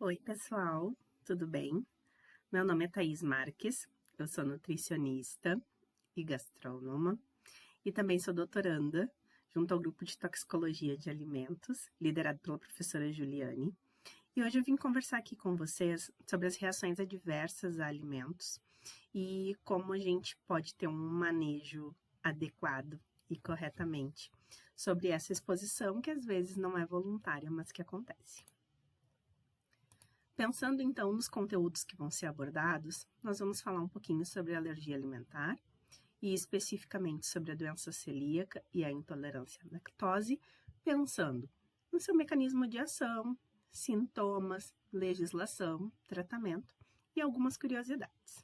Oi, pessoal, tudo bem? Meu nome é Thaís Marques, eu sou nutricionista e gastrônoma e também sou doutoranda junto ao grupo de toxicologia de alimentos, liderado pela professora Juliane. E hoje eu vim conversar aqui com vocês sobre as reações adversas a alimentos e como a gente pode ter um manejo adequado e corretamente sobre essa exposição que às vezes não é voluntária, mas que acontece. Pensando então nos conteúdos que vão ser abordados, nós vamos falar um pouquinho sobre a alergia alimentar e especificamente sobre a doença celíaca e a intolerância à lactose, pensando no seu mecanismo de ação, sintomas, legislação, tratamento e algumas curiosidades.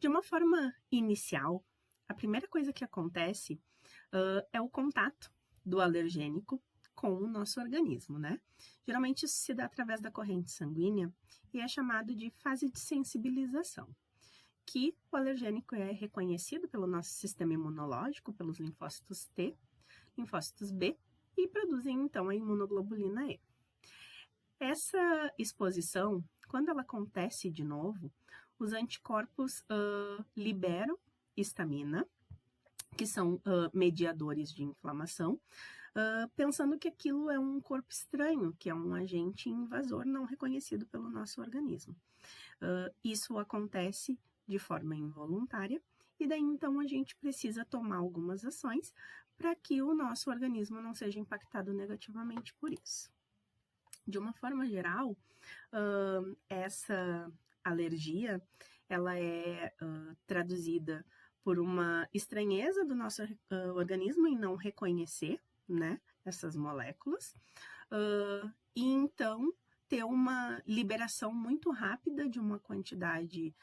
De uma forma inicial, a primeira coisa que acontece é o contato do alergênico com o nosso organismo, né? Geralmente isso se dá através da corrente sanguínea e é chamado de fase de sensibilização, que o alergênico é reconhecido pelo nosso sistema imunológico, pelos linfócitos T, linfócitos B, e produzem então a imunoglobulina E. Essa exposição, quando ela acontece de novo, os anticorpos liberam histamina, que são mediadores de inflamação, pensando que aquilo é um corpo estranho, que é um agente invasor não reconhecido pelo nosso organismo. Isso acontece de forma involuntária, e daí então a gente precisa tomar algumas ações para que o nosso organismo não seja impactado negativamente por isso. De uma forma geral, essa alergia, ela é traduzida por uma estranheza do nosso organismo em não reconhecer, né, essas moléculas, e então ter uma liberação muito rápida de uma quantidade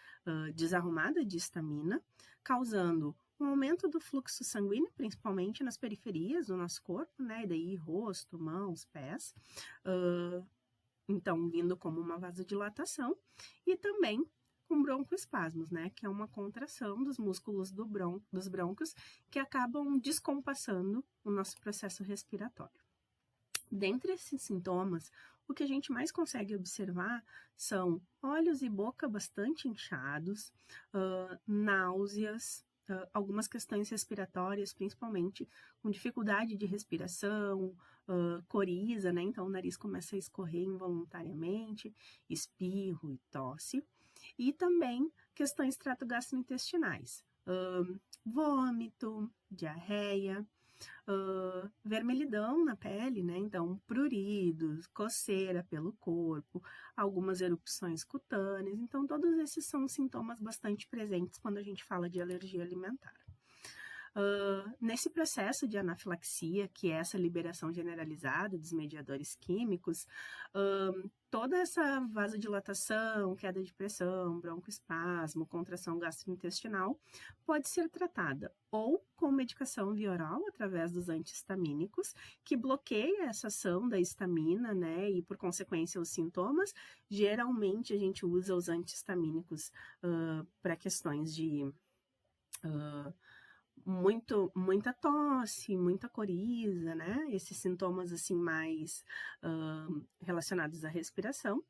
desarrumada de histamina, causando um aumento do fluxo sanguíneo, principalmente nas periferias do nosso corpo, né, e daí rosto, mãos, pés, então vindo como uma vasodilatação, e também com broncoespasmos, né, que é uma contração dos músculos dos brônquios que acabam descompassando o nosso processo respiratório. Dentre esses sintomas, o que a gente mais consegue observar são olhos e boca bastante inchados, náuseas, algumas questões respiratórias, principalmente com dificuldade de respiração, coriza, né? Então o nariz começa a escorrer involuntariamente, espirro e tosse. E também questões tratogastrointestinais, vômito, diarreia, vermelhidão na pele, né? Então, pruridos, coceira pelo corpo, algumas erupções cutâneas. Então, todos esses são sintomas bastante presentes quando a gente fala de alergia alimentar. Nesse processo de anafilaxia, que é essa liberação generalizada dos mediadores químicos, toda essa vasodilatação, queda de pressão, broncoespasmo, contração gastrointestinal, pode ser tratada ou com medicação via oral, através dos antihistamínicos, que bloqueia essa ação da histamina, né, e por consequência os sintomas. Geralmente a gente usa os antihistamínicos para questões de muita tosse, muita coriza, né? Esses sintomas assim mais relacionados à respiração,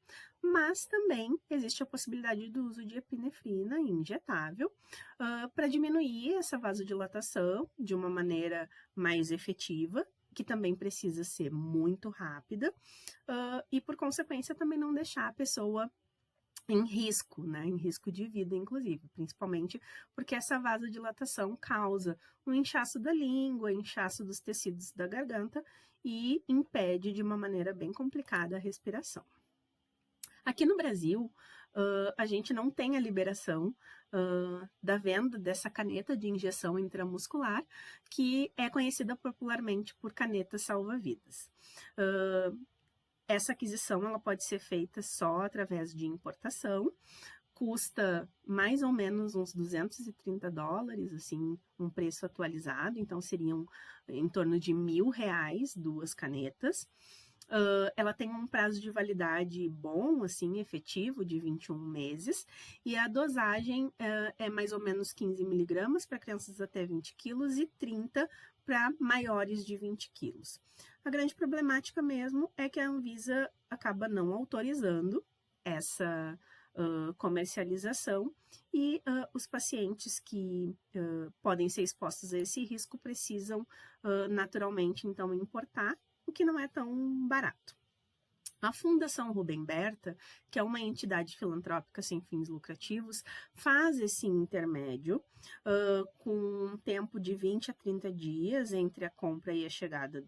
mas também existe a possibilidade do uso de epinefrina injetável para diminuir essa vasodilatação de uma maneira mais efetiva, que também precisa ser muito rápida, e por consequência também não deixar a pessoa em risco, né? Em risco de vida, inclusive, principalmente porque essa vasodilatação causa um inchaço da língua, inchaço dos tecidos da garganta e impede de uma maneira bem complicada a respiração. Aqui no Brasil, a gente não tem a liberação da venda dessa caneta de injeção intramuscular, que é conhecida popularmente por caneta salva-vidas. Essa aquisição ela pode ser feita só através de importação, custa mais ou menos uns $230, assim, um preço atualizado, então seriam em torno de R$1.000 duas canetas. Ela tem um prazo de validade bom, assim, efetivo, de 21 meses, e a dosagem é mais ou menos 15 miligramas para crianças até 20 quilos e 30 para maiores de 20 quilos. A grande problemática mesmo é que a Anvisa acaba não autorizando essa comercialização e os pacientes que podem ser expostos a esse risco precisam naturalmente então importar, o que não é tão barato. A Fundação Rubem Berta, que é uma entidade filantrópica sem fins lucrativos, faz esse intermédio com um tempo de 20 a 30 dias entre a compra e a chegada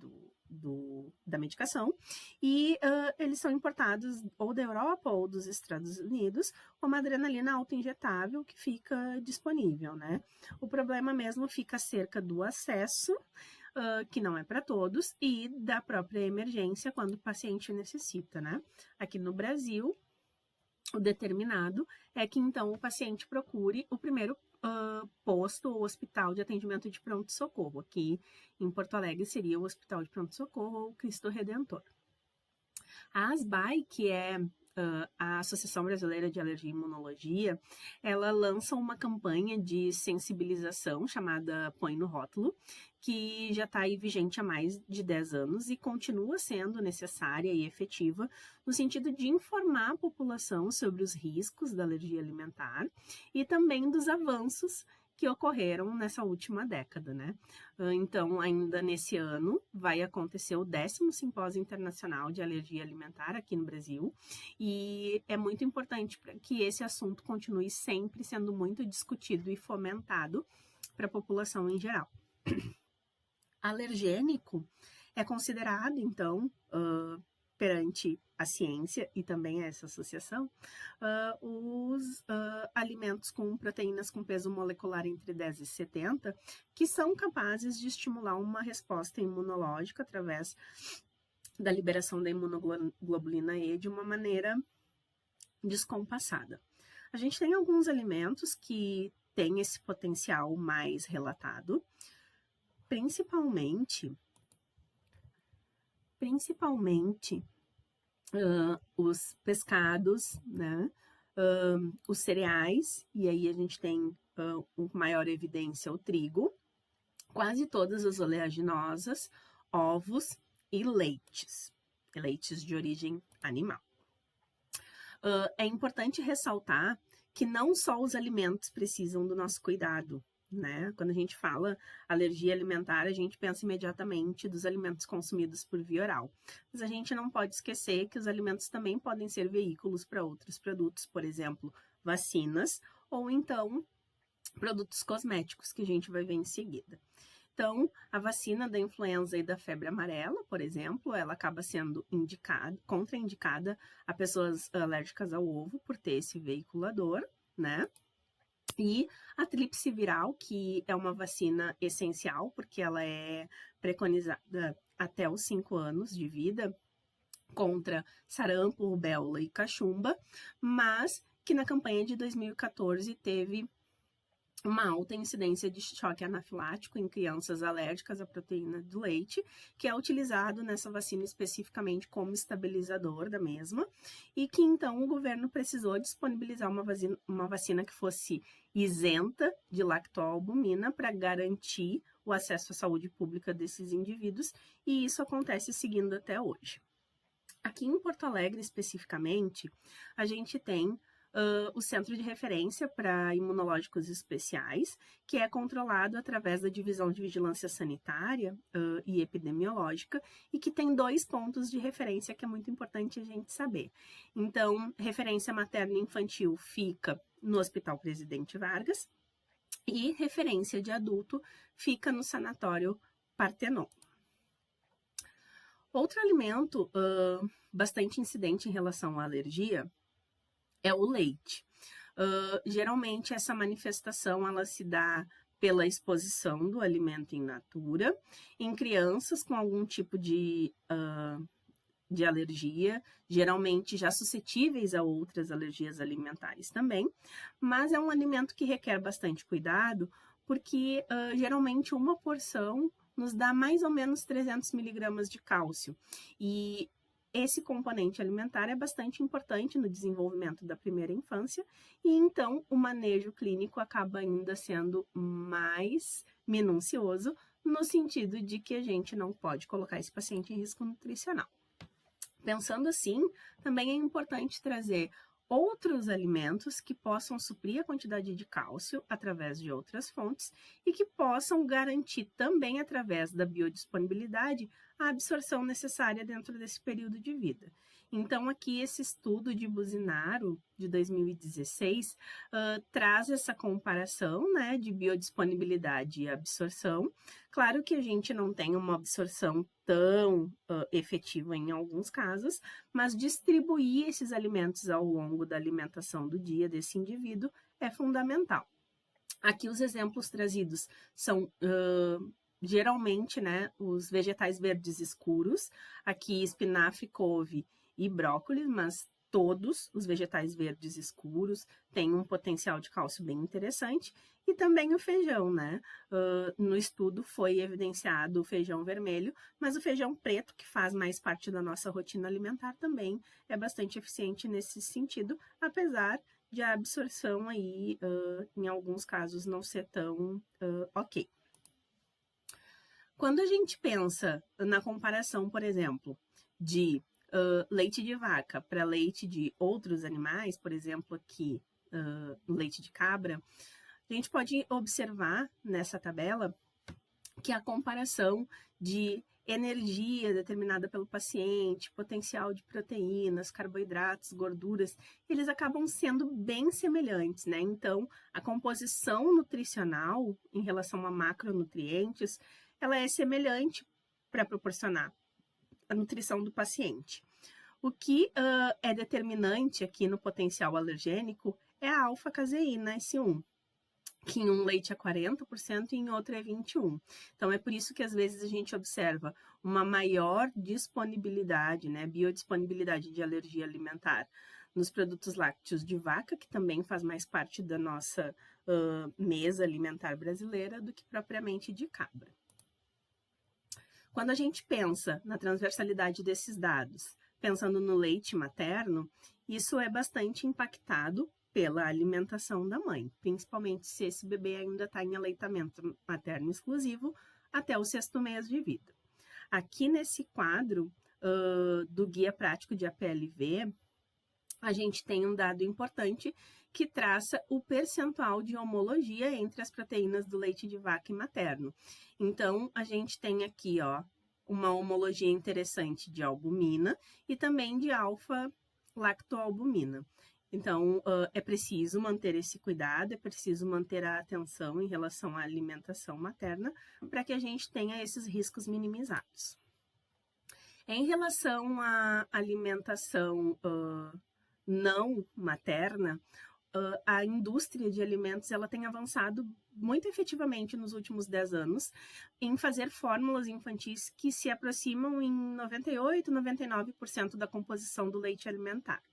da medicação, e eles são importados ou da Europa ou dos Estados Unidos, como adrenalina autoinjetável que fica disponível, né? O problema mesmo fica acerca do acesso, que não é para todos, e da própria emergência quando o paciente necessita, né? Aqui no Brasil, o determinado é que então o paciente procure o primeiro posto ou hospital de atendimento de pronto-socorro. Aqui em Porto Alegre seria o Hospital de Pronto-Socorro ou Cristo Redentor. A ASBAI, que é a Associação Brasileira de Alergia e Imunologia, ela lança uma campanha de sensibilização chamada Põe no Rótulo, que já está aí vigente há mais de 10 anos e continua sendo necessária e efetiva no sentido de informar a população sobre os riscos da alergia alimentar e também dos avanços que ocorreram nessa última década, né? Então, ainda nesse ano, vai acontecer o 10º Simpósio Internacional de Alergia Alimentar aqui no Brasil, e é muito importante para que esse assunto continue sempre sendo muito discutido e fomentado para a população em geral. Alergênico é considerado, então, perante a ciência e também essa associação, os alimentos com proteínas com peso molecular entre 10 e 70, que são capazes de estimular uma resposta imunológica através da liberação da imunoglobulina E de uma maneira descompassada. A gente tem alguns alimentos que têm esse potencial mais relatado, principalmente os pescados, né? Os cereais, e aí a gente tem com maior evidência o trigo, quase todas as oleaginosas, ovos e leites de origem animal. É importante ressaltar que não só os alimentos precisam do nosso cuidado, né? Quando a gente fala alergia alimentar, a gente pensa imediatamente dos alimentos consumidos por via oral. Mas a gente não pode esquecer que os alimentos também podem ser veículos para outros produtos, por exemplo, vacinas ou então produtos cosméticos que a gente vai ver em seguida. Então, a vacina da influenza e da febre amarela, por exemplo, ela acaba sendo contraindicada a pessoas alérgicas ao ovo por ter esse veiculador, né? E a tríplice viral, que é uma vacina essencial, porque ela é preconizada até os 5 anos de vida, contra sarampo, rubéola e cachumba, mas que na campanha de 2014 teve uma alta incidência de choque anafilático em crianças alérgicas à proteína do leite, que é utilizado nessa vacina especificamente como estabilizador da mesma, e que então o governo precisou disponibilizar uma vacina que fosse isenta de lactoalbumina para garantir o acesso à saúde pública desses indivíduos, e isso acontece seguindo até hoje. Aqui em Porto Alegre, especificamente, a gente tem o Centro de Referência para Imunológicos Especiais, que é controlado através da Divisão de Vigilância Sanitária e Epidemiológica, e que tem 2 pontos de referência que é muito importante a gente saber. Então, referência materna e infantil fica no Hospital Presidente Vargas, e referência de adulto fica no Sanatório Partenon. Outro alimento bastante incidente em relação à alergia é o leite. Geralmente, essa manifestação ela se dá pela exposição do alimento in natura, em crianças com algum tipo de alergia, geralmente já suscetíveis a outras alergias alimentares também, mas é um alimento que requer bastante cuidado, porque geralmente uma porção nos dá mais ou menos 300 miligramas de cálcio, e esse componente alimentar é bastante importante no desenvolvimento da primeira infância, e então o manejo clínico acaba ainda sendo mais minucioso no sentido de que a gente não pode colocar esse paciente em risco nutricional. Pensando assim, também é importante trazer outros alimentos que possam suprir a quantidade de cálcio através de outras fontes e que possam garantir também, através da biodisponibilidade, a absorção necessária dentro desse período de vida. Então, aqui esse estudo de Buzinaro, de 2016, traz essa comparação, né, de biodisponibilidade e absorção. Claro que a gente não tem uma absorção tão efetiva em alguns casos, mas distribuir esses alimentos ao longo da alimentação do dia desse indivíduo é fundamental. Aqui os exemplos trazidos são geralmente, né, os vegetais verdes escuros, aqui espinafre, couve e brócolis, mas todos os vegetais verdes escuros têm um potencial de cálcio bem interessante, e também o feijão, né? No estudo foi evidenciado o feijão vermelho, mas o feijão preto, que faz mais parte da nossa rotina alimentar, também é bastante eficiente nesse sentido, apesar de a absorção aí, em alguns casos, não ser tão ok. Quando a gente pensa na comparação, por exemplo, de leite de vaca para leite de outros animais, por exemplo, aqui leite de cabra, a gente pode observar nessa tabela que a comparação de energia determinada pelo paciente, potencial de proteínas, carboidratos, gorduras, eles acabam sendo bem semelhantes, né? Então, a composição nutricional em relação a macronutrientes, ela é semelhante para proporcionar a nutrição do paciente. O que é determinante aqui no potencial alergênico é a alfa-caseína S1, que em um leite é 40% e em outro é 21%. Então, é por isso que às vezes a gente observa uma maior disponibilidade, né, biodisponibilidade de alergia alimentar nos produtos lácteos de vaca, que também faz mais parte da nossa mesa alimentar brasileira, do que propriamente de cabra. Quando a gente pensa na transversalidade desses dados, pensando no leite materno, isso é bastante impactado pela alimentação da mãe, principalmente se esse bebê ainda está em aleitamento materno exclusivo até o 6º mês de vida. Aqui nesse quadro do Guia Prático de APLV, a gente tem um dado importante que traça o percentual de homologia entre as proteínas do leite de vaca e materno. Então, a gente tem aqui, ó, uma homologia interessante de albumina e também de alfa-lactoalbumina. Então, é preciso manter esse cuidado, é preciso manter a atenção em relação à alimentação materna para que a gente tenha esses riscos minimizados. Em relação à alimentação não materna, a indústria de alimentos ela tem avançado muito efetivamente nos últimos 10 anos em fazer fórmulas infantis que se aproximam em 98%, 99% da composição do leite alimentar.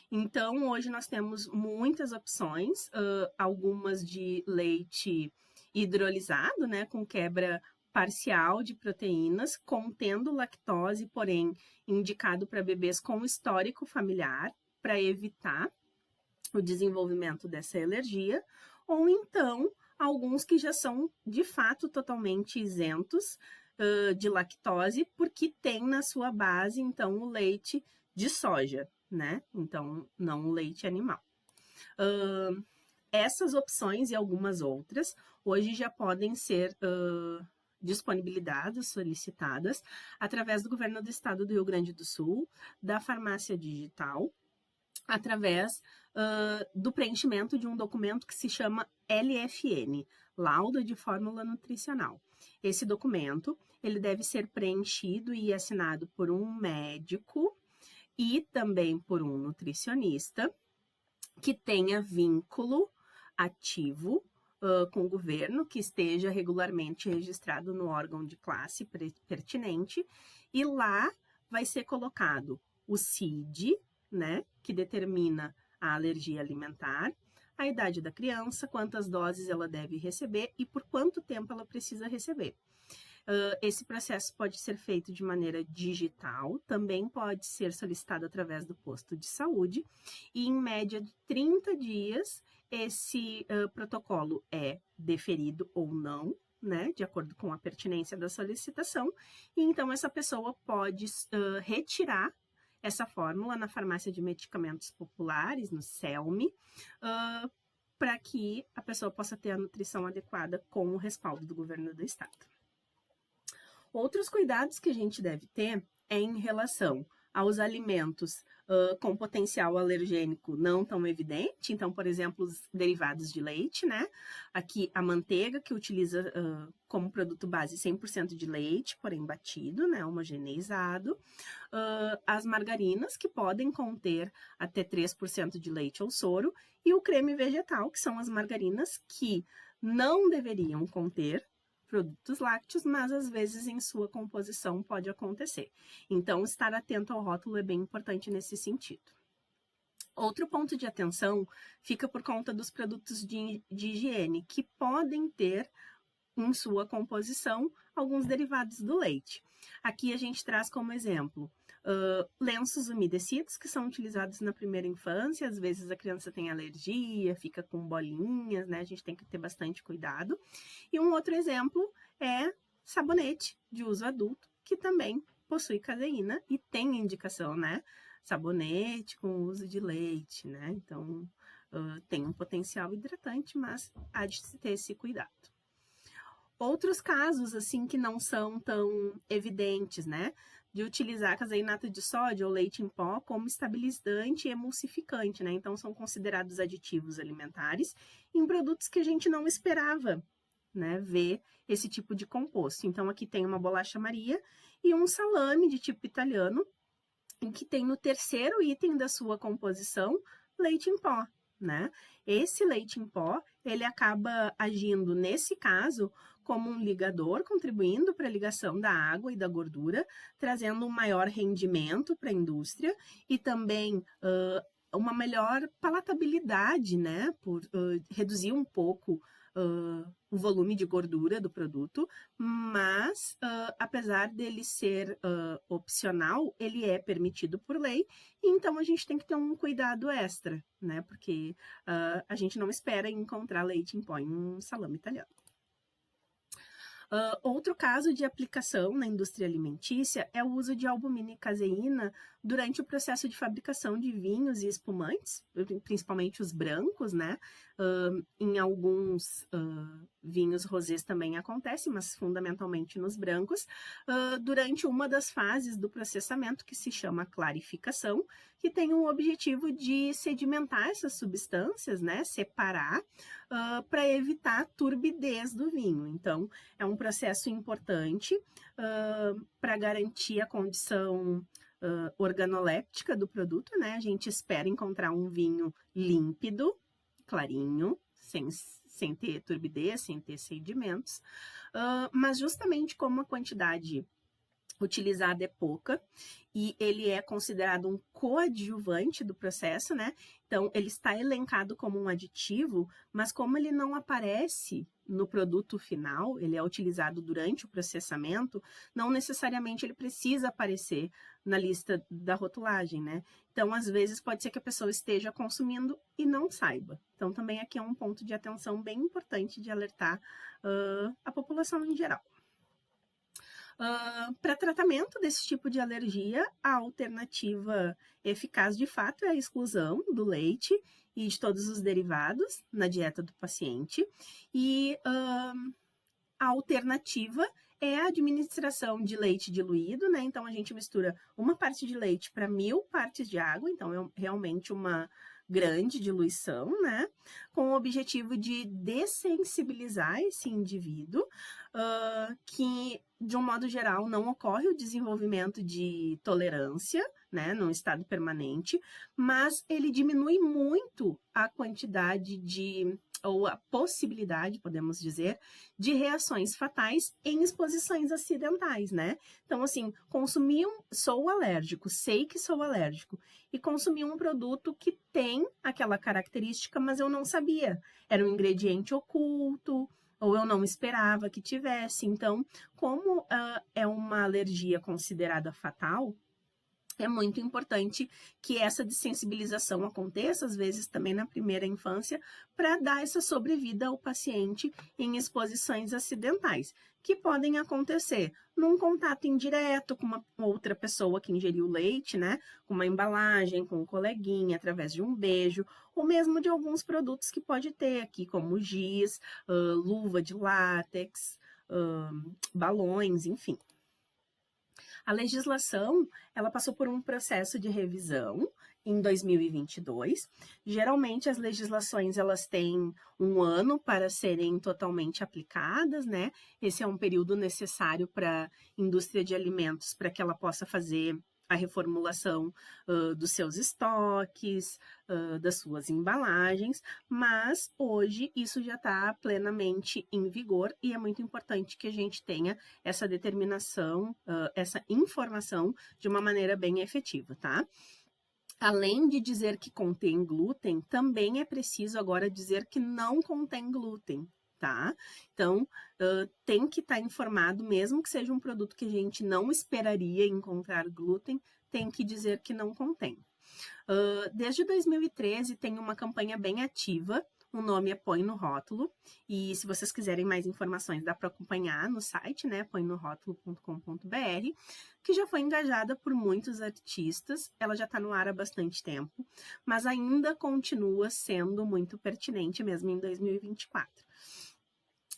Então, hoje nós temos muitas opções, algumas de leite hidrolisado, né, com quebra parcial de proteínas, contendo lactose, porém indicado para bebês com histórico familiar, para evitar o desenvolvimento dessa alergia, ou então alguns que já são de fato totalmente isentos de lactose, porque tem na sua base então o leite de soja, né? Então, não o leite animal. Essas opções e algumas outras hoje já podem ser disponibilizadas, solicitadas através do governo do estado do Rio Grande do Sul, da farmácia digital, através do preenchimento de um documento que se chama LFN, Laudo de Fórmula Nutricional. Esse documento, ele deve ser preenchido e assinado por um médico e também por um nutricionista que tenha vínculo ativo com o governo, que esteja regularmente registrado no órgão de classe pertinente, e lá vai ser colocado o CID, né, que determina a alergia alimentar, a idade da criança, quantas doses ela deve receber e por quanto tempo ela precisa receber. Esse processo pode ser feito de maneira digital, também pode ser solicitado através do posto de saúde, e em média de 30 dias esse protocolo é deferido ou não, né, de acordo com a pertinência da solicitação, e então essa pessoa pode retirar essa fórmula na farmácia de medicamentos populares, no CELME, para que a pessoa possa ter a nutrição adequada com o respaldo do governo do estado. Outros cuidados que a gente deve ter é em relação aos alimentos com potencial alergênico não tão evidente, então, por exemplo, os derivados de leite, né? Aqui a manteiga, que utiliza como produto base 100% de leite, porém batido, né? Homogeneizado. As margarinas, que podem conter até 3% de leite ou soro, e o creme vegetal, que são as margarinas que não deveriam conter produtos lácteos, mas às vezes em sua composição pode acontecer. Então, estar atento ao rótulo é bem importante nesse sentido. Outro ponto de atenção fica por conta dos produtos de higiene, que podem ter em sua composição alguns derivados do leite. Aqui a gente traz como exemplo lenços umedecidos, que são utilizados na primeira infância, às vezes a criança tem alergia, fica com bolinhas, né? A gente tem que ter bastante cuidado. E um outro exemplo é sabonete de uso adulto, que também possui caseína e tem indicação, né? Sabonete com uso de leite, né? Então, tem um potencial hidratante, mas há de se ter esse cuidado. Outros casos, assim, que não são tão evidentes, né? De utilizar caseinato de sódio ou leite em pó como estabilizante e emulsificante, né? Então, são considerados aditivos alimentares em produtos que a gente não esperava, né, ver esse tipo de composto. Então, aqui tem uma bolacha Maria e um salame de tipo italiano, em que tem no terceiro item da sua composição leite em pó, né? Esse leite em pó, ele acaba agindo, nesse caso, como um ligador, contribuindo para a ligação da água e da gordura, trazendo um maior rendimento para a indústria e também uma melhor palatabilidade, né? Por reduzir um pouco o volume de gordura do produto, mas apesar dele ser opcional, ele é permitido por lei, e então a gente tem que ter um cuidado extra, né? Porque a gente não espera encontrar leite em pó em um salame italiano. Outro caso de aplicação na indústria alimentícia é o uso de albumina e caseína durante o processo de fabricação de vinhos e espumantes, principalmente os brancos, né? Em alguns vinhos rosés também acontece, mas fundamentalmente nos brancos, durante uma das fases do processamento, que se chama clarificação, que tem o objetivo de sedimentar essas substâncias, né? Separar, para evitar a turbidez do vinho. Então, é um processo importante para garantir a condição organoléptica do produto, né? A gente espera encontrar um vinho límpido, clarinho, sem ter turbidez, sem ter sedimentos, mas justamente como a quantidade utilizada é pouca e ele é considerado um coadjuvante do processo, né? Então, ele está elencado como um aditivo, mas como ele não aparece no produto final, ele é utilizado durante o processamento, não necessariamente ele precisa aparecer na lista da rotulagem, né? Então, às vezes, pode ser que a pessoa esteja consumindo e não saiba. Então, também aqui é um ponto de atenção bem importante de alertar a população em geral. Para tratamento desse tipo de alergia, a alternativa eficaz de fato é a exclusão do leite e de todos os derivados na dieta do paciente. E a alternativa é a administração de leite diluído, né? Então, a gente mistura uma parte de leite para 1000 partes de água, então é realmente uma grande diluição, né? Com o objetivo de dessensibilizar esse indivíduo, que, de um modo geral, não ocorre o desenvolvimento de tolerância, né, num estado permanente, mas ele diminui muito a quantidade ou a possibilidade, podemos dizer, de reações fatais em exposições acidentais, né? Então, assim, sou alérgico, sei que sou alérgico, e consumi um produto que tem aquela característica, mas eu não sabia. Era um ingrediente oculto, ou eu não esperava que tivesse. Então, como é uma alergia considerada fatal, é muito importante que essa dessensibilização aconteça, às vezes também na primeira infância, para dar essa sobrevida ao paciente em exposições acidentais, que podem acontecer num contato indireto com uma outra pessoa que ingeriu leite, né? Com uma embalagem, com um coleguinha, através de um beijo, ou mesmo de alguns produtos que pode ter aqui, como giz, luva de látex, balões, enfim. A legislação, ela passou por um processo de revisão em 2022. Geralmente as legislações elas têm um ano para serem totalmente aplicadas, né? Esse é um período necessário para a indústria de alimentos para que ela possa fazer a reformulação dos seus estoques, das suas embalagens, mas hoje isso já está plenamente em vigor e é muito importante que a gente tenha essa determinação, essa informação de uma maneira bem efetiva, tá? Além de dizer que contém glúten, também é preciso agora dizer que não contém glúten, tá? Então, tem que estar informado, mesmo que seja um produto que a gente não esperaria encontrar glúten, tem que dizer que não contém. Desde 2013 tem uma campanha bem ativa, o nome é Põe no Rótulo, e se vocês quiserem mais informações, dá para acompanhar no site, né, põenorótulo.com.br, que já foi engajada por muitos artistas, ela já está no ar há bastante tempo, mas ainda continua sendo muito pertinente mesmo em 2024.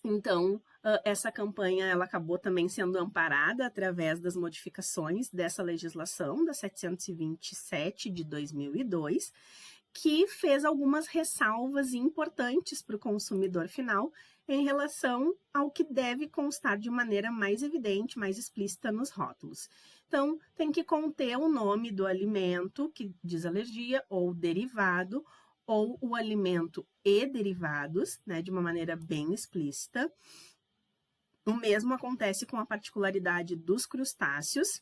Então, essa campanha ela acabou também sendo amparada através das modificações dessa legislação, da 727 de 2002, que fez algumas ressalvas importantes para o consumidor final em relação ao que deve constar de maneira mais evidente, mais explícita nos rótulos. Então, tem que conter o nome do alimento que diz alergia ou derivado, ou o alimento e derivados, né, de uma maneira bem explícita. O mesmo acontece com a particularidade dos crustáceos,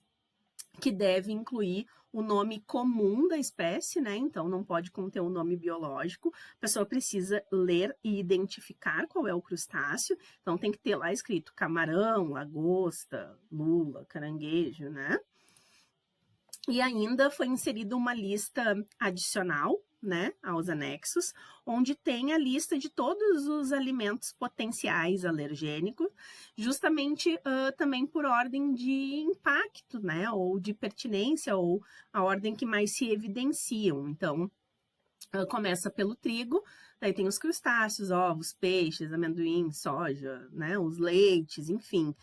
que deve incluir o nome comum da espécie, né? Então, não pode conter um nome biológico. A pessoa precisa ler e identificar qual é o crustáceo. Então, tem que ter lá escrito camarão, lagosta, lula, caranguejo, né? E ainda foi inserida uma lista adicional, né, aos anexos, onde tem a lista de todos os alimentos potenciais alergênicos, justamente também por ordem de impacto, né, ou de pertinência, ou a ordem que mais se evidenciam. Então, começa pelo trigo, daí tem os crustáceos, ovos, peixes, amendoim, soja, né, os leites, enfim.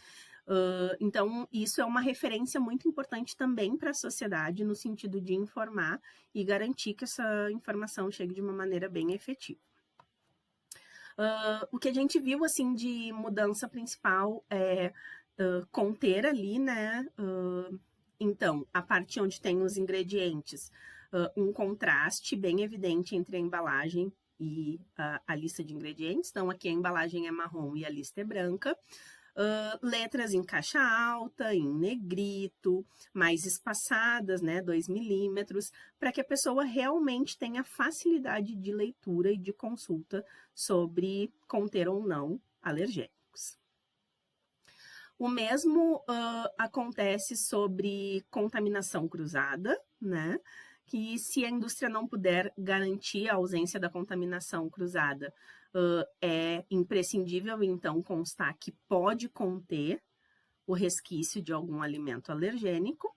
Então, isso é uma referência muito importante também para a sociedade, no sentido de informar e garantir que essa informação chegue de uma maneira bem efetiva. O que a gente viu, assim, de mudança principal é conter ali, né? Então, a parte onde tem os ingredientes, um contraste bem evidente entre a embalagem e a lista de ingredientes. Então, aqui a embalagem é marrom e a lista é branca. Letras em caixa alta, em negrito, mais espaçadas, né, 2 milímetros, para que a pessoa realmente tenha facilidade de leitura e de consulta sobre conter ou não alergênicos. O mesmo acontece sobre contaminação cruzada, né? Que se a indústria não puder garantir a ausência da contaminação cruzada, é imprescindível, então, constar que pode conter o resquício de algum alimento alergênico,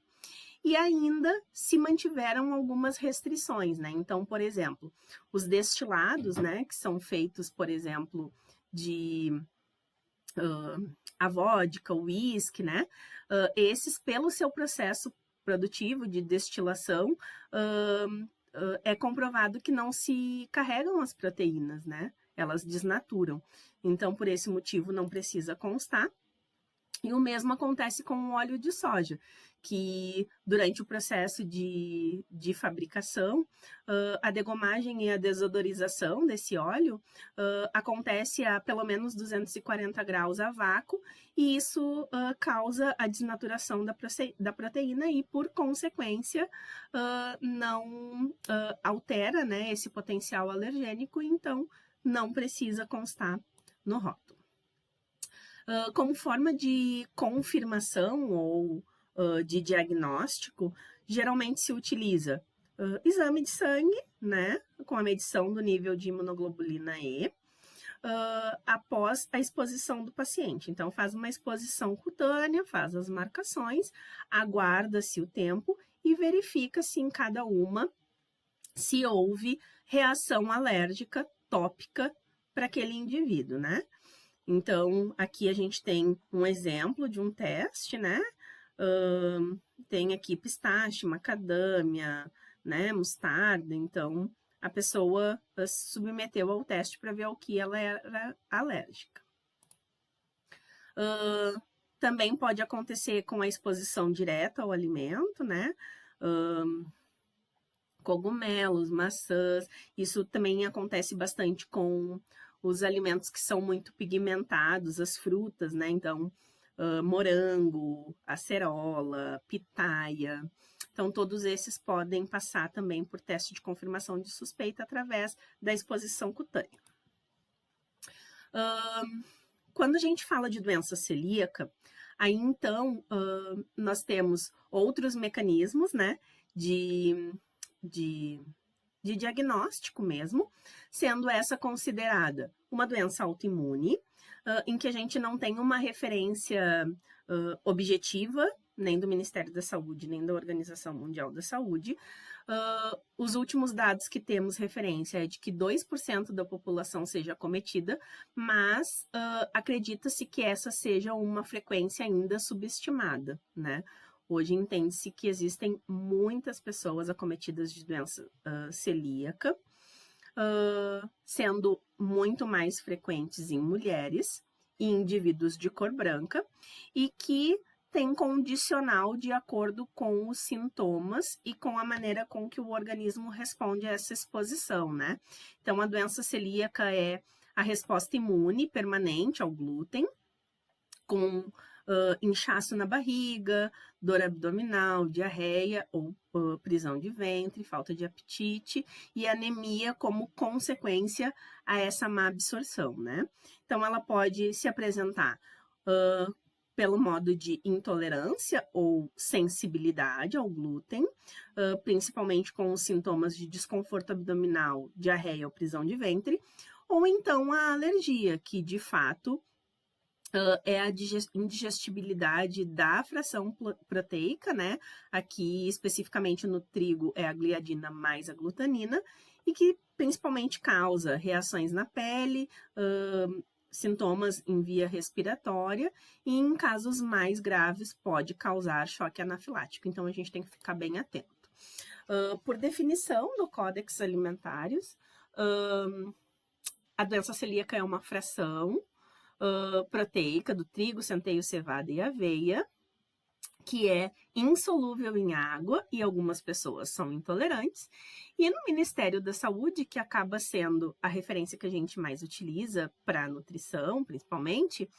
e ainda se mantiveram algumas restrições, né? Então, por exemplo, os destilados, né, que são feitos, por exemplo, de a vodka, o uísque, né? Esses, pelo seu processo produtivo de destilação, é comprovado que não se carregam as proteínas, né? Elas desnaturam. Então, por esse motivo, não precisa constar. E o mesmo acontece com o óleo de soja, que durante o processo de fabricação, a degomagem e a desodorização desse óleo acontece a pelo menos 240 graus a vácuo, e isso causa a desnaturação da proteína e, por consequência, não altera, né, esse potencial alergênico, e então não precisa constar no rótulo. Como forma de confirmação ou de diagnóstico, Geralmente se utiliza exame de sangue, né, com a medição do nível de imunoglobulina E, após a exposição do paciente. Então, faz uma exposição cutânea, faz as marcações, aguarda-se o tempo e verifica se em cada uma se houve reação alérgica tópica para aquele indivíduo, né? Então, aqui a gente tem um exemplo de um teste, né? Tem aqui pistache, macadâmia, né? Mostarda. Então, a pessoa se submeteu ao teste para ver ao que ela era alérgica. Também pode acontecer com a exposição direta ao alimento, né? Cogumelos, maçãs, isso também acontece bastante com os alimentos que são muito pigmentados, as frutas, né? Então, morango, acerola, pitaia. Então, todos esses podem passar também por teste de confirmação de suspeita através da exposição cutânea. Quando a gente fala de doença celíaca, aí então nós temos outros mecanismos, né, de diagnóstico mesmo, sendo essa considerada uma doença autoimune, em que a gente não tem uma referência objetiva, nem do Ministério da Saúde, nem da Organização Mundial da Saúde. Os últimos dados que temos referência é de que 2% da população seja acometida, mas acredita-se que essa seja uma frequência ainda subestimada, né? Hoje entende-se que existem muitas pessoas acometidas de doença celíaca, sendo muito mais frequentes em mulheres e indivíduos de cor branca, e que tem condicional de acordo com os sintomas e com a maneira com que o organismo responde a essa exposição, né? Então, a doença celíaca é a resposta imune permanente ao glúten, com inchaço na barriga, dor abdominal, diarreia ou prisão de ventre, falta de apetite e anemia como consequência a essa má absorção, né? Então, ela pode se apresentar pelo modo de intolerância ou sensibilidade ao glúten, principalmente com os sintomas de desconforto abdominal, diarreia ou prisão de ventre, ou então a alergia, que de fato é a indigestibilidade da fração proteica, né? Aqui, especificamente no trigo, é a gliadina mais a glutanina, e que principalmente causa reações na pele, sintomas em via respiratória, e em casos mais graves pode causar choque anafilático. Então, a gente tem que ficar bem atento. Por definição do Códex Alimentários, a doença celíaca é uma fração proteica do trigo, centeio, cevada e aveia, que é insolúvel em água e algumas pessoas são intolerantes. E no Ministério da Saúde, que acaba sendo a referência que a gente mais utiliza para nutrição, principalmente,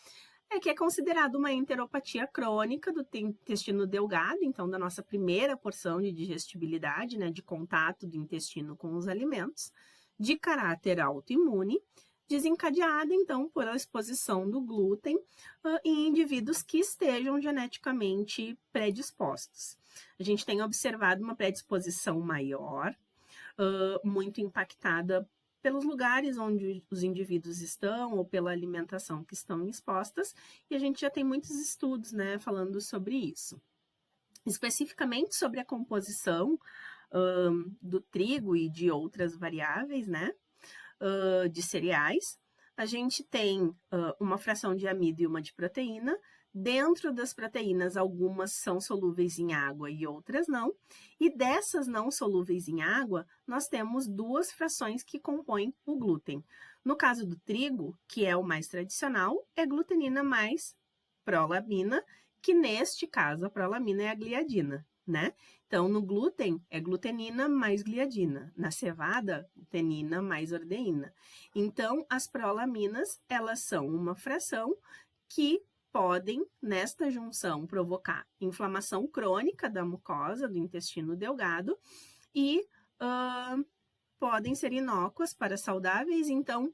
é que é considerado uma enteropatia crônica do intestino delgado, então da nossa primeira porção de digestibilidade, né, de contato do intestino com os alimentos, de caráter autoimune, desencadeada, então, por a exposição do glúten em indivíduos que estejam geneticamente predispostos. A gente tem observado uma predisposição maior, muito impactada pelos lugares onde os indivíduos estão ou pela alimentação que estão expostas, e a gente já tem muitos estudos, né, falando sobre isso. Especificamente sobre a composição do trigo e de outras variáveis, né, de cereais, a gente tem uma fração de amido e uma de proteína. Dentro das proteínas, algumas são solúveis em água e outras não. E dessas não solúveis em água, nós temos duas frações que compõem o glúten. No caso do trigo, que é o mais tradicional, é glutenina mais prolamina, que neste caso a prolamina é a gliadina, né? Então, no glúten, é glutenina mais gliadina. Na cevada, glutenina mais ordeína. Então, as prolaminas, elas são uma fração que podem, nesta junção, provocar inflamação crônica da mucosa, do intestino delgado, e podem ser inócuas para saudáveis. Então,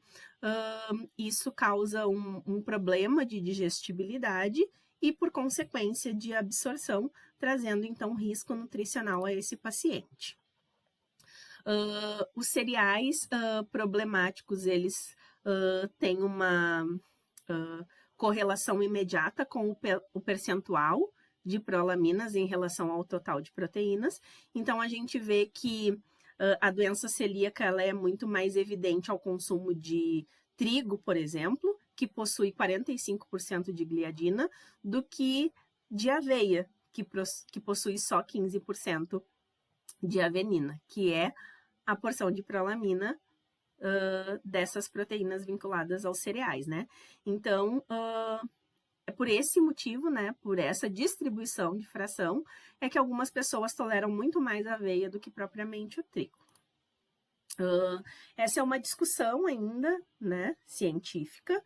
isso causa um problema de digestibilidade e, por consequência, de absorção, trazendo então risco nutricional a esse paciente. Os cereais problemáticos, eles têm uma correlação imediata com o percentual de prolaminas em relação ao total de proteínas. Então, a gente vê que a doença celíaca ela é muito mais evidente ao consumo de trigo, por exemplo, que possui 45% de gliadina, do que de aveia, que possui só 15% de avenina, que é a porção de prolamina dessas proteínas vinculadas aos cereais, né? Então, é por esse motivo, né, por essa distribuição de fração, é que algumas pessoas toleram muito mais a aveia do que propriamente o trigo. Essa é uma discussão ainda, né, científica,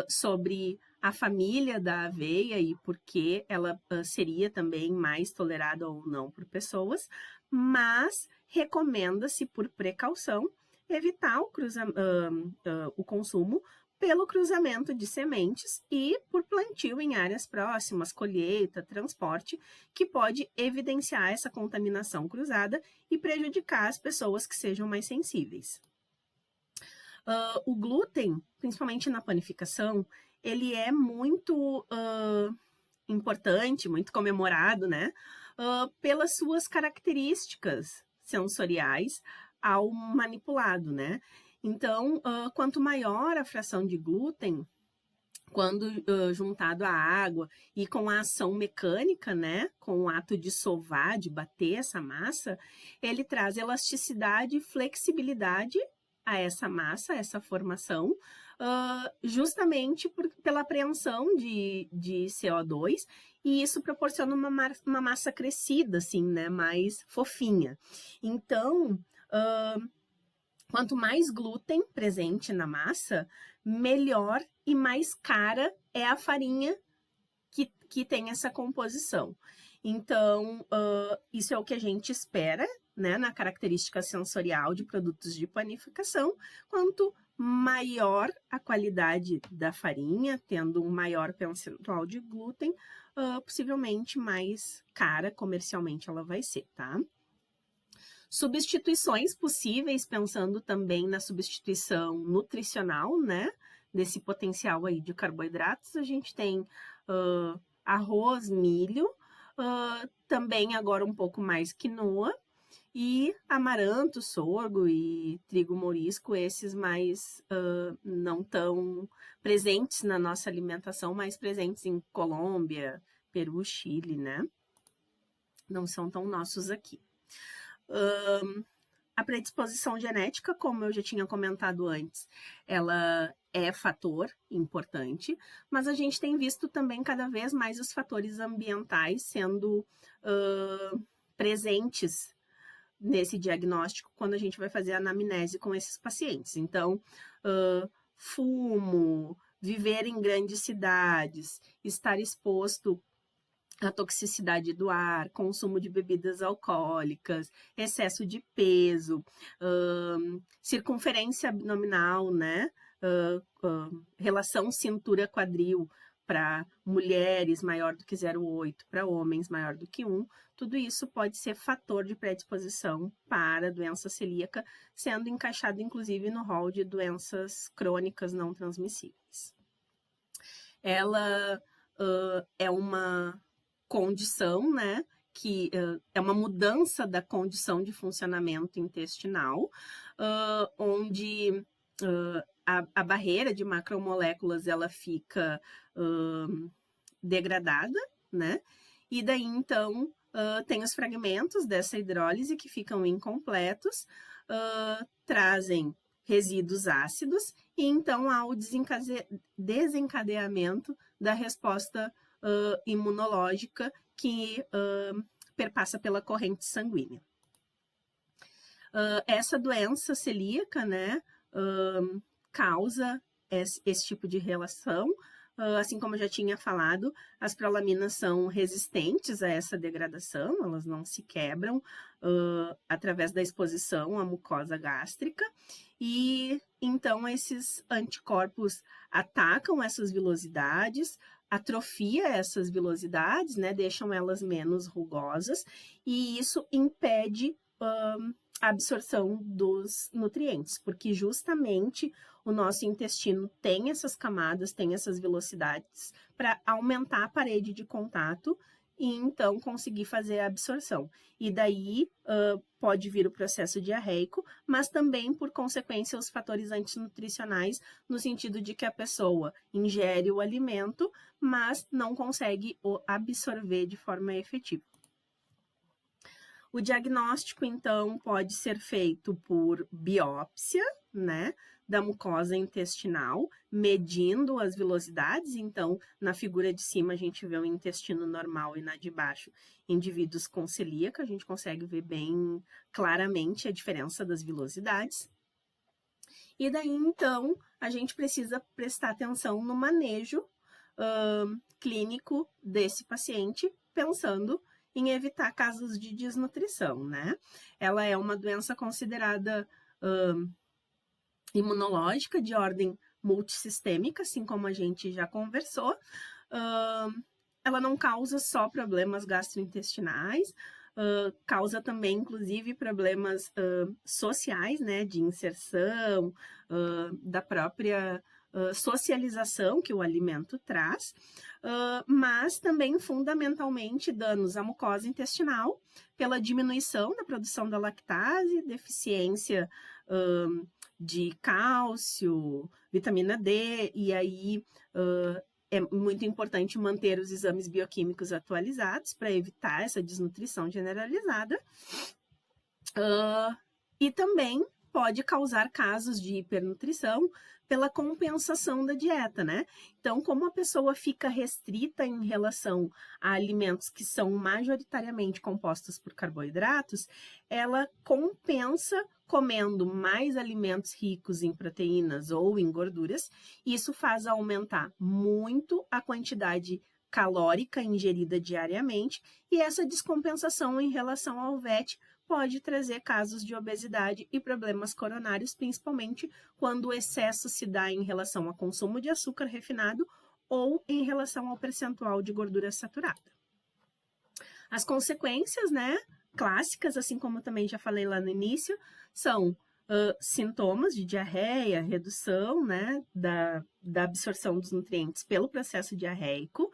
sobre a família da aveia e por que ela seria também mais tolerada ou não por pessoas, mas recomenda-se, por precaução, evitar o consumo pelo cruzamento de sementes e por plantio em áreas próximas, colheita, transporte, que pode evidenciar essa contaminação cruzada e prejudicar as pessoas que sejam mais sensíveis. O glúten, principalmente na panificação, ele é muito importante, muito comemorado, né? Pelas suas características sensoriais ao manipulado, né? Então, quanto maior a fração de glúten, quando juntado à água e com a ação mecânica, né, com o ato de sovar, de bater essa massa, ele traz elasticidade e flexibilidade a essa massa, a essa formação, justamente pela apreensão de CO2, e isso proporciona uma massa crescida, assim, né, mais fofinha. Então, quanto mais glúten presente na massa, melhor e mais cara é a farinha que tem essa composição. Então, isso é o que a gente espera, né, na característica sensorial de produtos de panificação. Quanto maior a qualidade da farinha, tendo um maior percentual de glúten, possivelmente mais cara comercialmente ela vai ser, tá? Substituições possíveis, pensando também na substituição nutricional, né, desse potencial aí de carboidratos, a gente tem arroz, milho, também agora um pouco mais quinoa, e amaranto, sorgo e trigo mourisco, esses mais não tão presentes na nossa alimentação, mais presentes em Colômbia, Peru, Chile, né? Não são tão nossos aqui. A predisposição genética, como eu já tinha comentado antes, ela é fator importante, mas a gente tem visto também cada vez mais os fatores ambientais sendo presentes nesse diagnóstico quando a gente vai fazer a anamnese com esses pacientes. Então, fumo, viver em grandes cidades, estar exposto a toxicidade do ar, consumo de bebidas alcoólicas, excesso de peso, circunferência abdominal, né? Relação cintura-quadril para mulheres maior do que 0,8, para homens maior do que 1, tudo isso pode ser fator de predisposição para a doença celíaca, sendo encaixado inclusive no rol de doenças crônicas não transmissíveis. Ela é uma condição, né, que é uma mudança da condição de funcionamento intestinal, onde a barreira de macromoléculas ela fica degradada, né, e daí então tem os fragmentos dessa hidrólise que ficam incompletos, trazem resíduos ácidos, e então há o desencadeamento da resposta imunológica que perpassa pela corrente sanguínea. Essa doença celíaca, né, causa esse tipo de relação. Assim como eu já tinha falado, as prolaminas são resistentes a essa degradação, elas não se quebram através da exposição à mucosa gástrica, e então esses anticorpos atacam essas vilosidades, atrofia essas vilosidades, né, deixam elas menos rugosas, e isso impede a absorção dos nutrientes, porque justamente o nosso intestino tem essas camadas, tem essas velocidades para aumentar a parede de contato e então conseguir fazer a absorção. E daí pode vir o processo diarreico, mas também por consequência os fatores antinutricionais, no sentido de que a pessoa ingere o alimento, mas não consegue o absorver de forma efetiva. O diagnóstico, então, pode ser feito por biópsia, né, da mucosa intestinal, medindo as velocidades. Então, na figura de cima, a gente vê o intestino normal e na de baixo, indivíduos com celíaca. A gente consegue ver bem claramente a diferença das velocidades. E daí, então, a gente precisa prestar atenção no manejo clínico desse paciente, pensando em evitar casos de desnutrição, né? Ela é uma doença considerada imunológica de ordem multissistêmica, assim como a gente já conversou. Ela não causa só problemas gastrointestinais, causa também, inclusive, problemas sociais, né, de inserção, da própria socialização que o alimento traz, mas também fundamentalmente danos à mucosa intestinal pela diminuição da produção da lactase, deficiência de cálcio, vitamina D, e aí é muito importante manter os exames bioquímicos atualizados para evitar essa desnutrição generalizada. E também pode causar casos de hipernutrição pela compensação da dieta, né? Então, como a pessoa fica restrita em relação a alimentos que são majoritariamente compostos por carboidratos, ela compensa comendo mais alimentos ricos em proteínas ou em gorduras. Isso faz aumentar muito a quantidade calórica ingerida diariamente, e essa descompensação em relação ao VET pode trazer casos de obesidade e problemas coronários, principalmente quando o excesso se dá em relação ao consumo de açúcar refinado ou em relação ao percentual de gordura saturada. As consequências, né, clássicas, assim como eu também já falei lá no início, são sintomas de diarreia, redução, né, da absorção dos nutrientes pelo processo diarreico.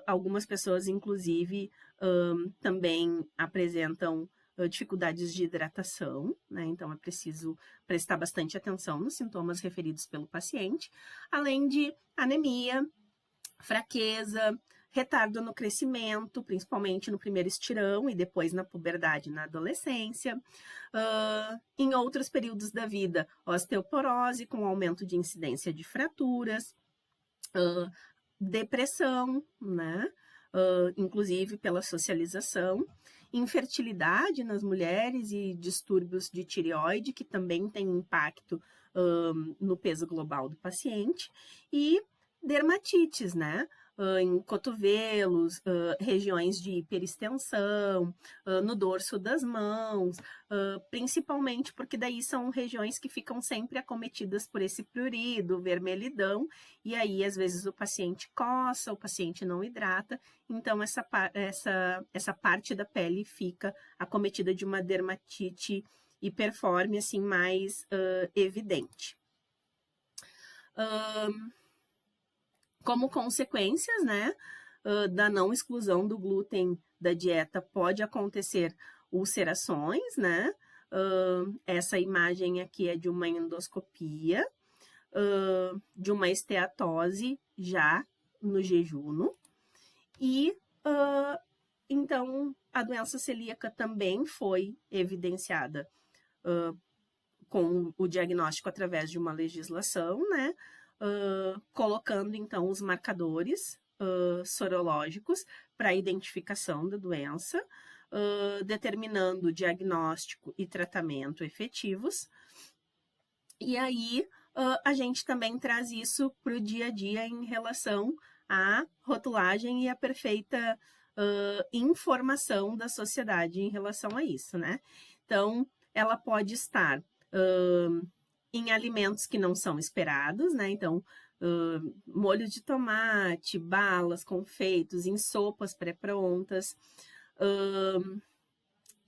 Algumas pessoas, inclusive, também apresentam dificuldades de hidratação, né? Então é preciso prestar bastante atenção nos sintomas referidos pelo paciente, além de anemia, fraqueza, retardo no crescimento, principalmente no primeiro estirão e depois na puberdade, na adolescência. Em outros períodos da vida, osteoporose com aumento de incidência de fraturas, depressão, né? Inclusive pela socialização, infertilidade nas mulheres e distúrbios de tireoide, que também tem impacto no peso global do paciente, e dermatites, né? Em cotovelos, regiões de hiperextensão, no dorso das mãos, principalmente porque daí são regiões que ficam sempre acometidas por esse prurido, vermelhidão, e aí às vezes o paciente coça, o paciente não hidrata, então essa parte da pele fica acometida de uma dermatite hiperforme, assim, mais evidente. Como consequências, né, da não exclusão do glúten da dieta, pode acontecer ulcerações, né? Essa imagem aqui é de uma endoscopia, de uma esteatose já no jejum. E, então, a doença celíaca também foi evidenciada com o diagnóstico através de uma legislação, né? Colocando, então, os marcadores sorológicos para a identificação da doença, determinando diagnóstico e tratamento efetivos. E aí, a gente também traz isso para o dia a dia em relação à rotulagem e à perfeita informação da sociedade em relação a isso, né? Então, ela pode estar em alimentos que não são esperados, né? Então, molho de tomate, balas, confeitos, em sopas pré-prontas.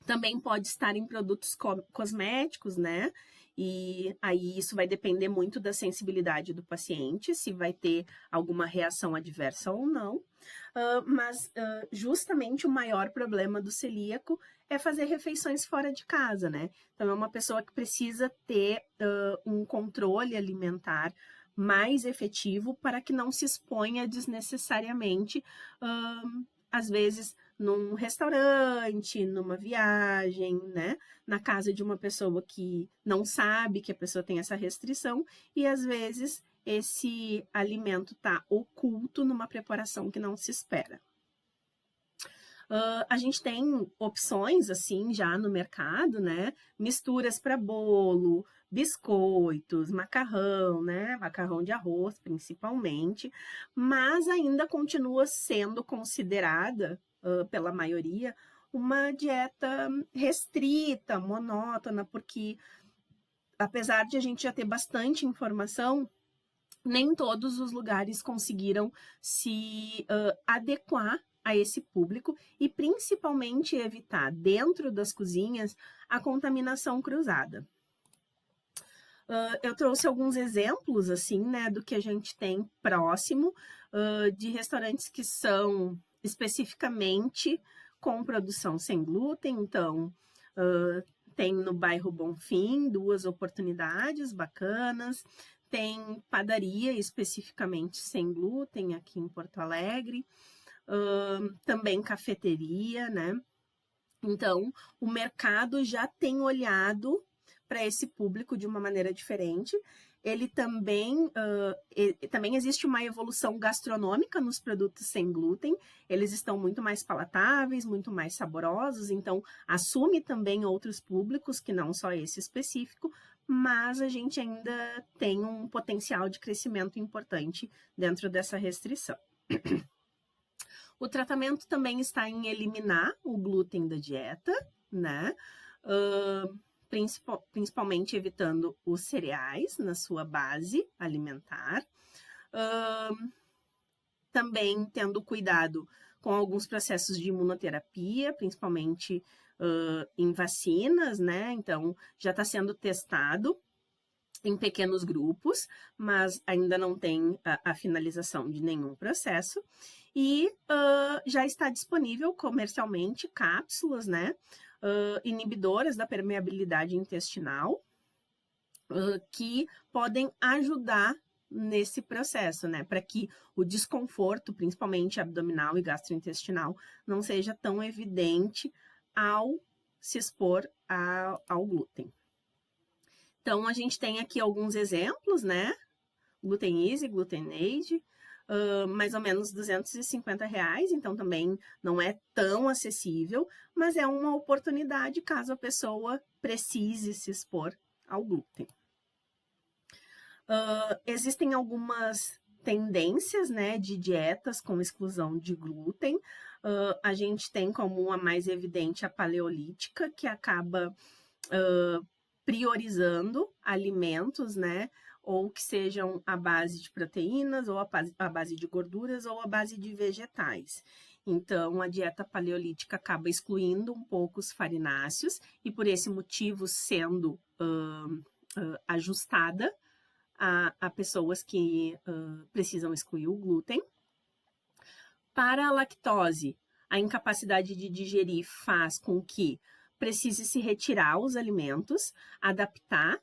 Também pode estar em produtos cosméticos, né? E aí isso vai depender muito da sensibilidade do paciente, se vai ter alguma reação adversa ou não. Mas justamente o maior problema do celíaco é fazer refeições fora de casa, né? Então é uma pessoa que precisa ter um controle alimentar mais efetivo para que não se exponha desnecessariamente, às vezes num restaurante, numa viagem, né? Na casa de uma pessoa que não sabe que a pessoa tem essa restrição e às vezes esse alimento está oculto numa preparação que não se espera. A gente tem opções assim já no mercado, né? Misturas para bolo, biscoitos, macarrão, né? Macarrão de arroz, principalmente, mas ainda continua sendo considerada pela maioria uma dieta restrita, monótona, porque apesar de a gente já ter bastante informação, nem todos os lugares conseguiram se adequar a esse público e principalmente evitar dentro das cozinhas a contaminação cruzada. Eu trouxe alguns exemplos assim, né, do que a gente tem próximo de restaurantes que são especificamente com produção sem glúten. Então, tem no bairro Bonfim 2 oportunidades bacanas. Tem padaria especificamente sem glúten aqui em Porto Alegre, também cafeteria, né? Então, o mercado já tem olhado para esse público de uma maneira diferente. Ele também existe uma evolução gastronômica nos produtos sem glúten. Eles estão muito mais palatáveis, muito mais saborosos, então assume também outros públicos que não só esse específico, mas a gente ainda tem um potencial de crescimento importante dentro dessa restrição. O tratamento também está em eliminar o glúten da dieta, né? Principalmente evitando os cereais na sua base alimentar. Também tendo cuidado com alguns processos de imunoterapia, principalmente em vacinas, né? Então, já está sendo testado em pequenos grupos, mas ainda não tem a finalização de nenhum processo. E já está disponível comercialmente cápsulas, né? Inibidoras da permeabilidade intestinal, que podem ajudar nesse processo, né? Para que o desconforto, principalmente abdominal e gastrointestinal, não seja tão evidente ao se expor ao glúten. Então, a gente tem aqui alguns exemplos, né? Gluten Easy, Gluten Aid, mais ou menos R$250, então também não é tão acessível, mas é uma oportunidade caso a pessoa precise se expor ao glúten. Existem algumas tendências, né, de dietas com exclusão de glúten. A gente tem como a mais evidente a paleolítica, que acaba priorizando alimentos, né, ou que sejam à base de proteínas, ou à base de gorduras, ou à base de vegetais. Então, a dieta paleolítica acaba excluindo um pouco os farináceos e, por esse motivo, sendo ajustada a pessoas que precisam excluir o glúten. Para a lactose, a incapacidade de digerir faz com que precise se retirar os alimentos, adaptar,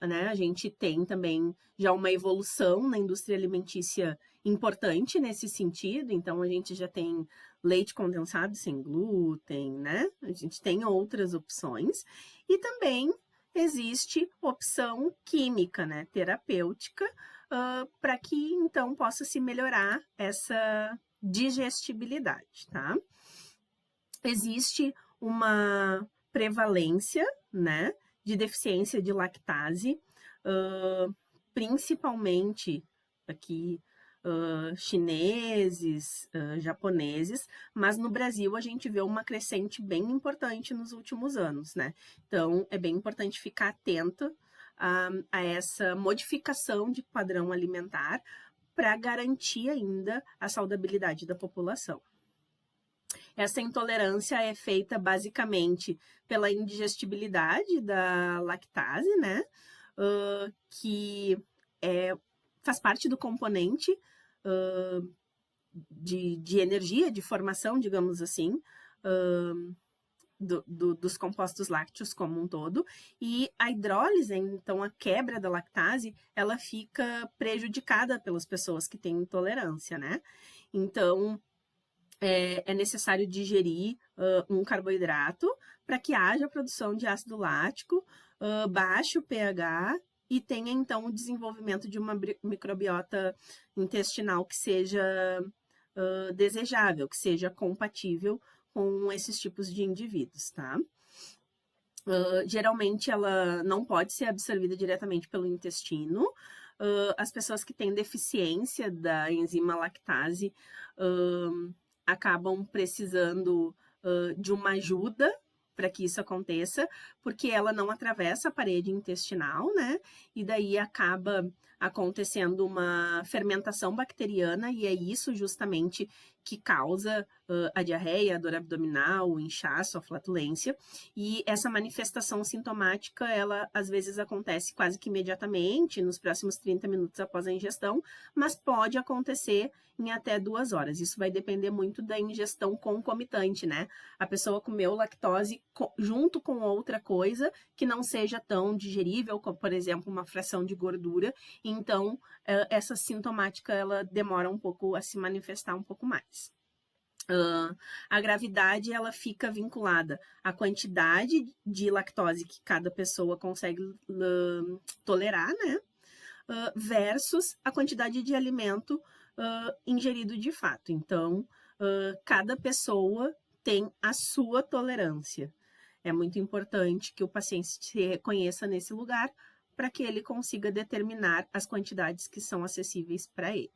né? A gente tem também já uma evolução na indústria alimentícia importante nesse sentido, então a gente já tem leite condensado sem glúten, né? A gente tem outras opções e também existe opção química, né? Terapêutica, para que então possa se melhorar essa digestibilidade, tá? Existe uma prevalência, né, de deficiência de lactase, principalmente aqui chineses, japoneses, mas no Brasil a gente vê uma crescente bem importante nos últimos anos, né? Então é bem importante ficar atento a essa modificação de padrão alimentar para garantir ainda a saudabilidade da população. Essa intolerância é feita basicamente pela indigestibilidade da lactase, né? Que faz parte do componente de energia, de formação, digamos assim, dos compostos lácteos como um todo, e a hidrólise, então a quebra da lactase, ela fica prejudicada pelas pessoas que têm intolerância, né? Então, é necessário digerir um carboidrato para que haja produção de ácido lático, baixo pH, e tenha, então, o desenvolvimento de uma microbiota intestinal que seja desejável, que seja compatível com esses tipos de indivíduos, tá? Geralmente, ela não pode ser absorvida diretamente pelo intestino. As pessoas que têm deficiência da enzima lactase acabam precisando de uma ajuda para que isso aconteça, porque ela não atravessa a parede intestinal, né? E daí acaba acontecendo uma fermentação bacteriana, e é isso justamente que causa a diarreia, a dor abdominal, o inchaço, a flatulência. E essa manifestação sintomática, ela às vezes acontece quase que imediatamente, nos próximos 30 minutos após a ingestão, mas pode acontecer em até 2 horas. Isso vai depender muito da ingestão concomitante, né? A pessoa comeu lactose junto com outra coisa que não seja tão digerível, como, por exemplo, uma fração de gordura. Então, essa sintomática, ela demora um pouco a se manifestar um pouco mais. A gravidade, ela fica vinculada à quantidade de lactose que cada pessoa consegue tolerar, né? Versus a quantidade de alimento ingerido de fato. Então, cada pessoa tem a sua tolerância. É muito importante que o paciente se reconheça nesse lugar para que ele consiga determinar as quantidades que são acessíveis para ele.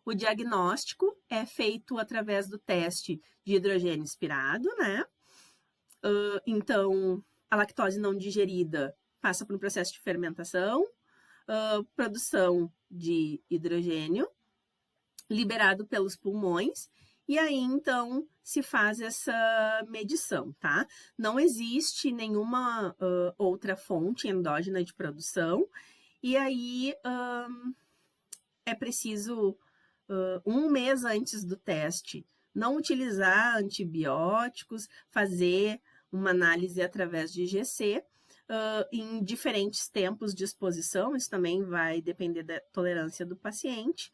O diagnóstico é feito através do teste de hidrogênio expirado, né? Então, a lactose não digerida passa por um processo de fermentação, produção de hidrogênio, liberado pelos pulmões, e aí, então, se faz essa medição, tá? Não existe nenhuma outra fonte endógena de produção, e aí é preciso, 1 mês antes do teste, não utilizar antibióticos, fazer uma análise através de IgC, em diferentes tempos de exposição, isso também vai depender da tolerância do paciente,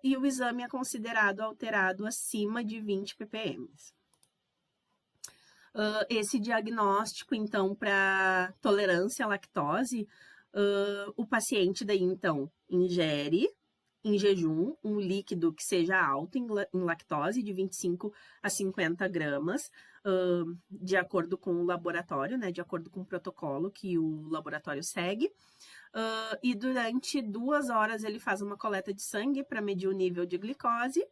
e o exame é considerado alterado acima de 20 ppm. Esse diagnóstico, então, para tolerância à lactose, o paciente daí, então, ingere em jejum um líquido que seja alto em lactose, de 25 a 50 gramas, de acordo com o laboratório, né, de acordo com o protocolo que o laboratório segue. E durante 2 horas ele faz uma coleta de sangue para medir o nível de glicose.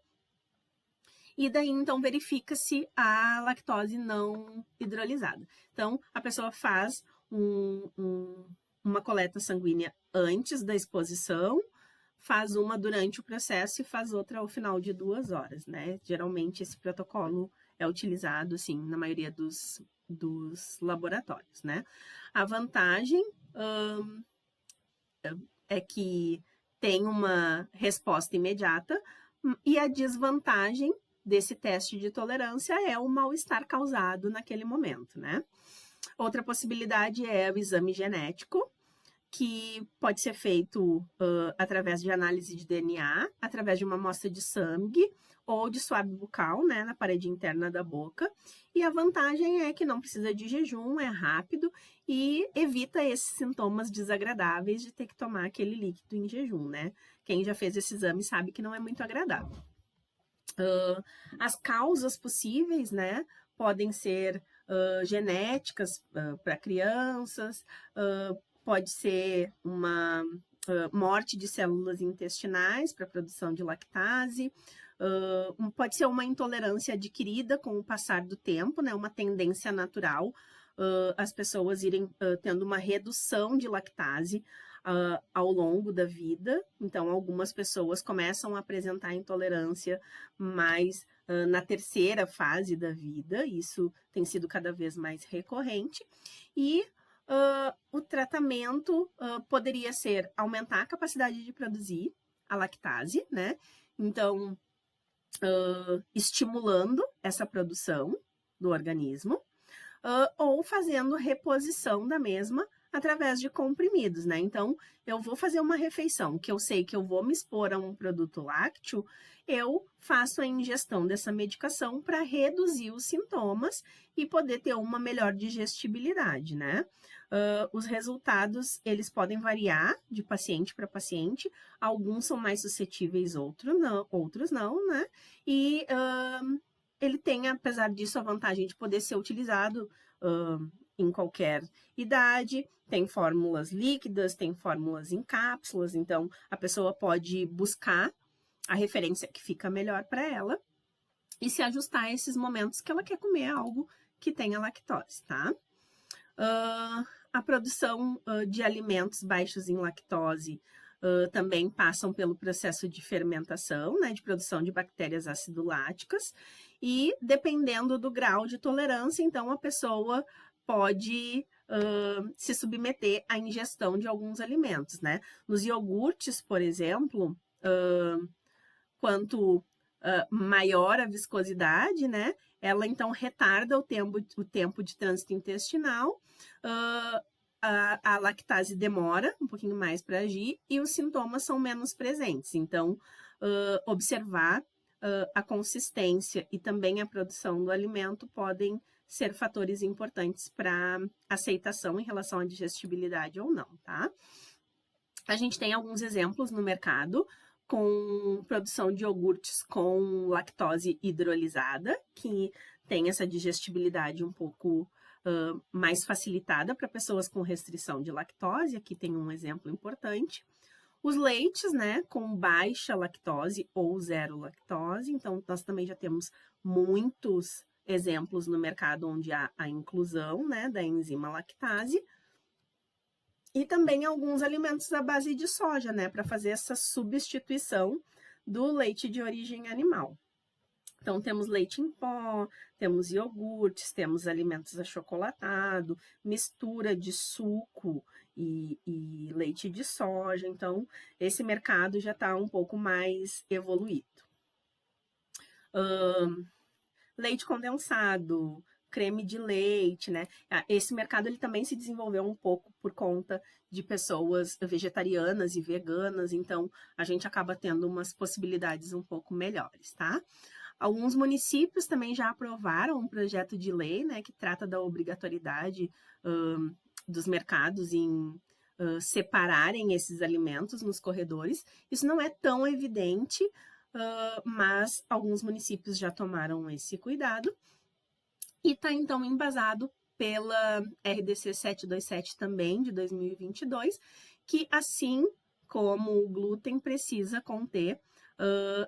E daí, então, verifica-se a lactose não hidrolisada. Então, a pessoa faz uma coleta sanguínea antes da exposição, faz uma durante o processo e faz outra ao final de 2 horas, né? Geralmente, esse protocolo é utilizado, assim, na maioria dos laboratórios, né? A vantagem é que tem uma resposta imediata, e a desvantagem desse teste de tolerância é o mal-estar causado naquele momento, né? Outra possibilidade é o exame genético, que pode ser feito através de análise de DNA, através de uma amostra de sangue ou de suave bucal, né, na parede interna da boca. E a vantagem é que não precisa de jejum, é rápido e evita esses sintomas desagradáveis de ter que tomar aquele líquido em jejum, né? Quem já fez esse exame sabe que não é muito agradável. As causas possíveis, né, podem ser genéticas para crianças, pode ser uma morte de células intestinais para produção de lactase, pode ser uma intolerância adquirida com o passar do tempo, né, uma tendência natural as pessoas irem tendo uma redução de lactase ao longo da vida. Então, algumas pessoas começam a apresentar intolerância mais na terceira fase da vida, isso tem sido cada vez mais recorrente, e o tratamento poderia ser aumentar a capacidade de produzir a lactase, né? Então, estimulando essa produção do organismo, ou fazendo reposição da mesma através de comprimidos, né? Então, eu vou fazer uma refeição que eu sei que eu vou me expor a um produto lácteo, eu faço a ingestão dessa medicação para reduzir os sintomas e poder ter uma melhor digestibilidade, né? Os resultados, eles podem variar de paciente para paciente, alguns são mais suscetíveis, outros não, né? E ele tem, apesar disso, a vantagem de poder ser utilizado em qualquer idade, tem fórmulas líquidas, tem fórmulas em cápsulas, então a pessoa pode buscar a referência que fica melhor para ela e se ajustar a esses momentos que ela quer comer algo que tenha lactose, tá? A produção de alimentos baixos em lactose também passam pelo processo de fermentação, né, de produção de bactérias acidoláticas, e dependendo do grau de tolerância, então a pessoa pode se submeter à ingestão de alguns alimentos, né? Nos iogurtes, por exemplo, quanto maior a viscosidade, né? Ela então retarda o tempo de trânsito intestinal, a lactase demora um pouquinho mais para agir e os sintomas são menos presentes. Então, observar a consistência e também a produção do alimento podem ser fatores importantes para aceitação em relação à digestibilidade ou não, tá? A gente tem alguns exemplos no mercado com produção de iogurtes com lactose hidrolisada, que tem essa digestibilidade um pouco mais facilitada para pessoas com restrição de lactose. Aqui tem um exemplo importante. Os leites, né, com baixa lactose ou zero lactose. Então, nós também já temos muitos exemplos no mercado onde há a inclusão, né, da enzima lactase. E também alguns alimentos à base de soja, né, para fazer essa substituição do leite de origem animal. Então, temos leite em pó, temos iogurtes, temos alimentos achocolatados, mistura de suco e leite de soja. Então, esse mercado já está um pouco mais evoluído. Leite condensado, creme de leite, né? Esse mercado ele também se desenvolveu um pouco por conta de pessoas vegetarianas e veganas, então a gente acaba tendo umas possibilidades um pouco melhores, tá? Alguns municípios também já aprovaram um projeto de lei, né, que trata da obrigatoriedade dos mercados em separarem esses alimentos nos corredores. Isso não é tão evidente, mas alguns municípios já tomaram esse cuidado. E está, então, embasado pela RDC 727 também, de 2022, que, assim como o glúten, precisa conter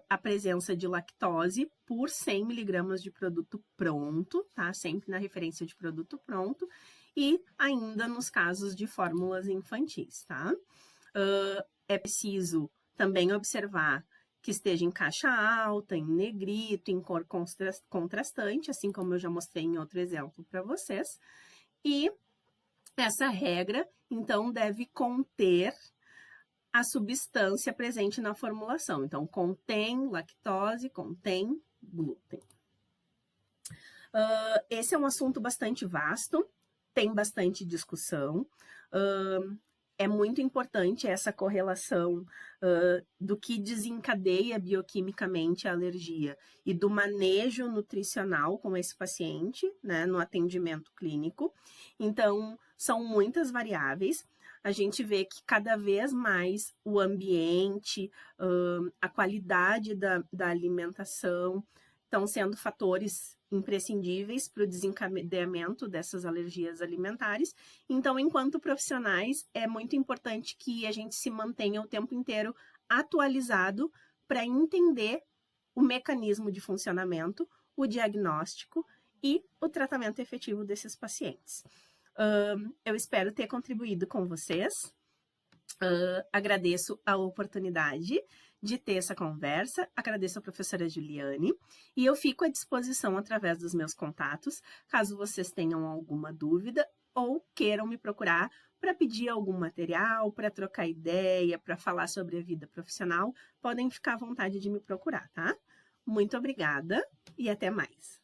a presença de lactose por 100 miligramas de produto pronto, tá? Sempre na referência de produto pronto, e ainda nos casos de fórmulas infantis, tá? É preciso também observar que esteja em caixa alta, em negrito, em cor contrastante, assim como eu já mostrei em outro exemplo para vocês. E essa regra, então, deve conter a substância presente na formulação. Então, contém lactose, contém glúten. Esse é um assunto bastante vasto, tem bastante discussão. É muito importante essa correlação do que desencadeia bioquimicamente a alergia e do manejo nutricional com esse paciente, né, no atendimento clínico. Então, são muitas variáveis. A gente vê que cada vez mais o ambiente, a qualidade da alimentação estão sendo fatores imprescindíveis para o desencadeamento dessas alergias alimentares. Então, enquanto profissionais, é muito importante que a gente se mantenha o tempo inteiro atualizado para entender o mecanismo de funcionamento, o diagnóstico e o tratamento efetivo desses pacientes. Eu espero ter contribuído com vocês. Agradeço a oportunidade de ter essa conversa, agradeço a professora Juliane, e eu fico à disposição através dos meus contatos, caso vocês tenham alguma dúvida ou queiram me procurar para pedir algum material, para trocar ideia, para falar sobre a vida profissional, podem ficar à vontade de me procurar, tá? Muito obrigada e até mais.